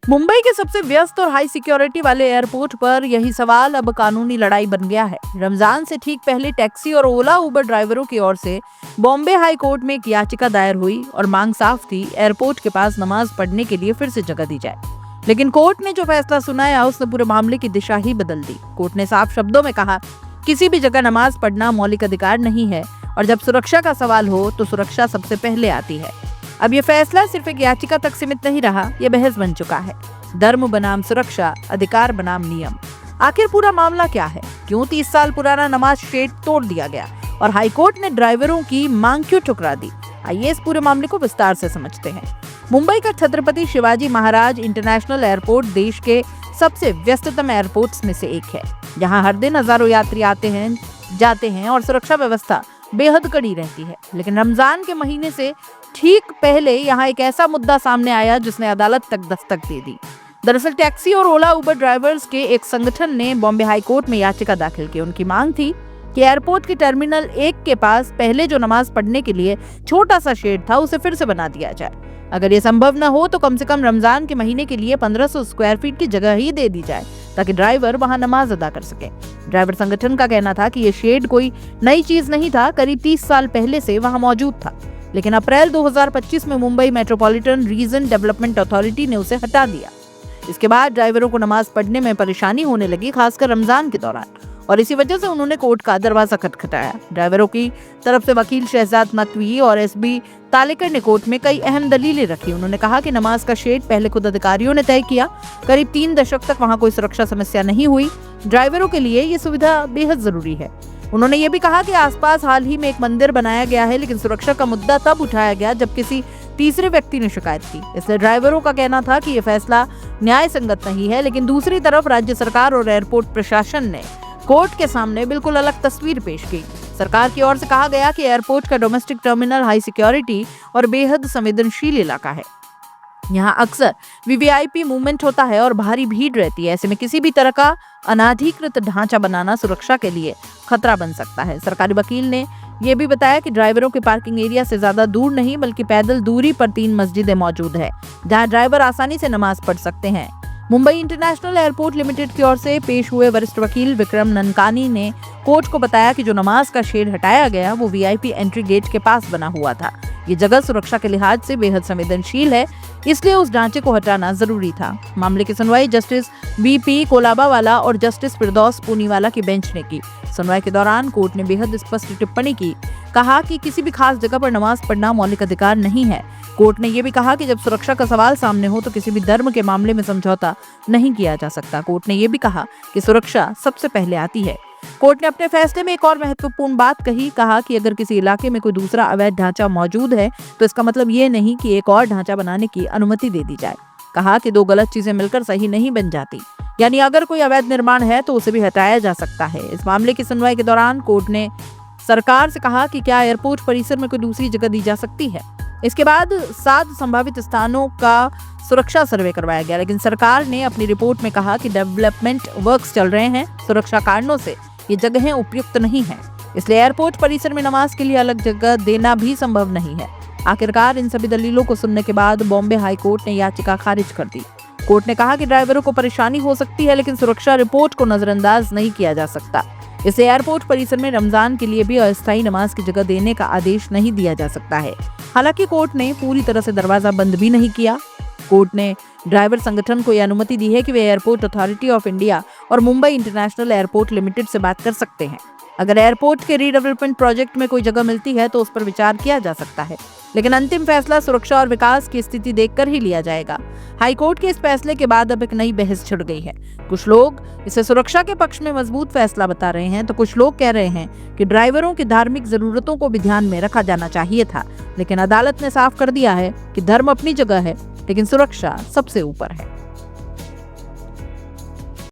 मुंबई के सबसे व्यस्त और हाई सिक्योरिटी वाले एयरपोर्ट पर यही सवाल अब कानूनी लड़ाई बन गया है। रमजान से ठीक पहले टैक्सी और ओला उबर ड्राइवरों की ओर से बॉम्बे हाई कोर्ट में एक याचिका दायर हुई और मांग साफ थी, एयरपोर्ट के पास नमाज पढ़ने के लिए फिर से जगह दी जाए। लेकिन कोर्ट ने जो फैसला सुनाया उसने पूरे मामले की दिशा ही बदल दी। कोर्ट ने साफ शब्दों में कहा, किसी भी जगह नमाज पढ़ना मौलिक अधिकार नहीं है और जब सुरक्षा का सवाल हो तो सुरक्षा सबसे पहले आती है। अब ये फैसला सिर्फ एक याचिका तक सीमित नहीं रहा, ये बहस बन चुका है। धर्म बनाम सुरक्षा, अधिकार बनाम नियम। आखिर पूरा मामला क्या है? क्यों 30 साल पुराना नमाज शेड तोड़ दिया गया और हाईकोर्ट ने ड्राइवरों की मांग क्यों ठुकरा दी? आइए इस पूरे मामले को विस्तार से समझते हैं। मुंबई का छत्रपति शिवाजी महाराज इंटरनेशनल एयरपोर्ट देश के सबसे व्यस्ततम एयरपोर्ट्स में से एक है। यहाँ हर दिन हजारों यात्री आते हैं, जाते हैं और सुरक्षा व्यवस्था बेहद कड़ी रहती है। लेकिन रमजान के महीने से ठीक पहले यहाँ एक ऐसा मुद्दा सामने आया जिसने अदालत तक दस्तक दे दी। दरअसल टैक्सी और ओला उबर ड्राइवर्स के एक संगठन ने बॉम्बे हाई कोर्ट में याचिका दाखिल की। उनकी मांग थी कि एयरपोर्ट के टर्मिनल 1 के पास पहले जो नमाज पढ़ने के लिए छोटा सा शेड था उसे फिर से बना दिया जाए। अगर ये संभव न हो तो कम से कम रमजान के महीने के लिए 1500 स्क्वायर फीट की जगह ही दे दी जाए ताकि ड्राइवर वहां नमाज अदा कर सके। ड्राइवर संगठन का कहना था कि ये शेड कोई नई चीज नहीं था, करीब 30 साल पहले से वहां मौजूद था। लेकिन अप्रैल 2025 में Mumbai metropolitan region development authority ने उसे हटा दिया। इसके बाद ड्राइवरों को नमाज पढ़ने में परेशानी होने लगी, खासकर रमजान के दौरान, और इसी वजह से उन्होंने कोर्ट का दरवाजा खटखटाया। ड्राइवरों की तरफ से वकील शहजाद नकवी और एसबी तालेकर ने कोर्ट में कई अहम दलीलें रखी। उन्होंने कहा कि नमाज का शेड पहले खुद अधिकारियों ने तय किया, करीब 3 दशक तक वहां कोई सुरक्षा समस्या नहीं हुई। ड्राइवरों के लिए ये सुविधा बेहद जरूरी है। उन्होंने ये भी कहा कि आसपास हाल ही में एक मंदिर बनाया गया है, लेकिन सुरक्षा का मुद्दा तब उठाया गया जब किसी तीसरे व्यक्ति ने शिकायत की। इसलिए ड्राइवरों का कहना था कि यह फैसला न्याय संगत नहीं है। लेकिन दूसरी तरफ राज्य सरकार और एयरपोर्ट प्रशासन ने कोर्ट के सामने बिल्कुल अलग तस्वीर पेश की। सरकार की ओर से कहा गया कि एयरपोर्ट का डोमेस्टिक टर्मिनल हाई सिक्योरिटी और बेहद संवेदनशील इलाका है। यहाँ अक्सर वीवीआईपी मूवमेंट होता है और भारी भीड़ रहती है। ऐसे में किसी भी तरह का अनाधिकृत ढांचा बनाना सुरक्षा के लिए खतरा बन सकता है। सरकारी वकील ने यह भी बताया कि ड्राइवरों के पार्किंग एरिया से ज्यादा दूर नहीं बल्कि पैदल दूरी पर 3 मस्जिदें मौजूद है जहां ड्राइवर आसानी से नमाज पढ़ सकते हैं। मुंबई इंटरनेशनल एयरपोर्ट लिमिटेड की ओर से पेश हुए वरिष्ठ वकील विक्रम ननकानी ने कोर्ट को बताया कि जो नमाज का शेड हटाया गया वो वीआईपी एंट्री गेट के पास बना हुआ था। ये जगह सुरक्षा के लिहाज से बेहद संवेदनशील है, इसलिए उस ढांचे को हटाना जरूरी था। मामले की सुनवाई जस्टिस बीपी कोलाबावाला और जस्टिस फिरदौस पूनीवाला की बेंच ने की। सुनवाई के दौरान कोर्ट ने बेहद स्पष्ट टिप्पणी की, कहा कि किसी भी खास जगह पर नमाज पढ़ना मौलिक अधिकार नहीं है। कोर्ट ने यह भी कहा कि जब सुरक्षा का सवाल सामने हो तो किसी भी धर्म के मामले में समझौता नहीं किया जा सकता। कोर्ट ने यह भी कहा कि सुरक्षा सबसे पहले आती है। कोर्ट ने अपने फैसले में एक और महत्वपूर्ण बात कही, कहा कि अगर किसी इलाके में कोई दूसरा अवैध ढांचा मौजूद है तो इसका मतलब ये नहीं कि एक और ढांचा बनाने की अनुमति दे दी जाए। कहा कि 2 गलत चीजें मिलकर सही नहीं बन जाती, यानी अगर कोई अवैध निर्माण है तो उसे भी हटाया जा सकता है। इस मामले की सुनवाई के दौरान कोर्ट ने सरकार से कहा कि क्या एयरपोर्ट परिसर में कोई दूसरी जगह दी जा सकती है। इसके बाद 7 संभावित स्थानों का सुरक्षा सर्वे करवाया गया, लेकिन सरकार ने अपनी रिपोर्ट में कहा कि डेवलपमेंट वर्क्स चल रहे हैं, सुरक्षा कारणों से ये जगहें उपयुक्त नहीं हैं, इसलिए एयरपोर्ट परिसर में नमाज के लिए अलग जगह देना भी संभव नहीं है। आखिरकार इन सभी दलीलों को सुनने के बाद बॉम्बे हाई कोर्ट ने याचिका खारिज कर दी। कोर्ट ने कहा कि ड्राइवरों को परेशानी हो सकती है, लेकिन सुरक्षा रिपोर्ट को नजरअंदाज नहीं किया जा सकता। इसे एयरपोर्ट परिसर में रमजान के लिए भी अस्थायी नमाज की जगह देने का आदेश नहीं दिया जा सकता है। हालांकि कोर्ट ने पूरी तरह से दरवाजा बंद भी नहीं किया। कोर्ट ने ड्राइवर संगठन को यह अनुमति दी है कि वे एयरपोर्ट अथॉरिटी ऑफ इंडिया और मुंबई इंटरनेशनल एयरपोर्ट लिमिटेड से बात कर सकते हैं। अगर एयरपोर्ट के रीडेवलपमेंट प्रोजेक्ट में कोई जगह मिलती है तो उस पर विचार किया जा सकता है, लेकिन अंतिम फैसला सुरक्षा और विकास की स्थिति देखकर ही लिया जाएगा। हाईकोर्ट के इस फैसले के बाद अब एक नई बहस छिड़ गई है। कुछ लोग इसे सुरक्षा के पक्ष में मजबूत फैसला बता रहे हैं तो कुछ लोग कह रहे हैं कि ड्राइवरों की धार्मिक जरूरतों को भी ध्यान में रखा जाना चाहिए था। लेकिन अदालत ने साफ कर दिया है कि धर्म अपनी जगह है, लेकिन सुरक्षा सबसे ऊपर है।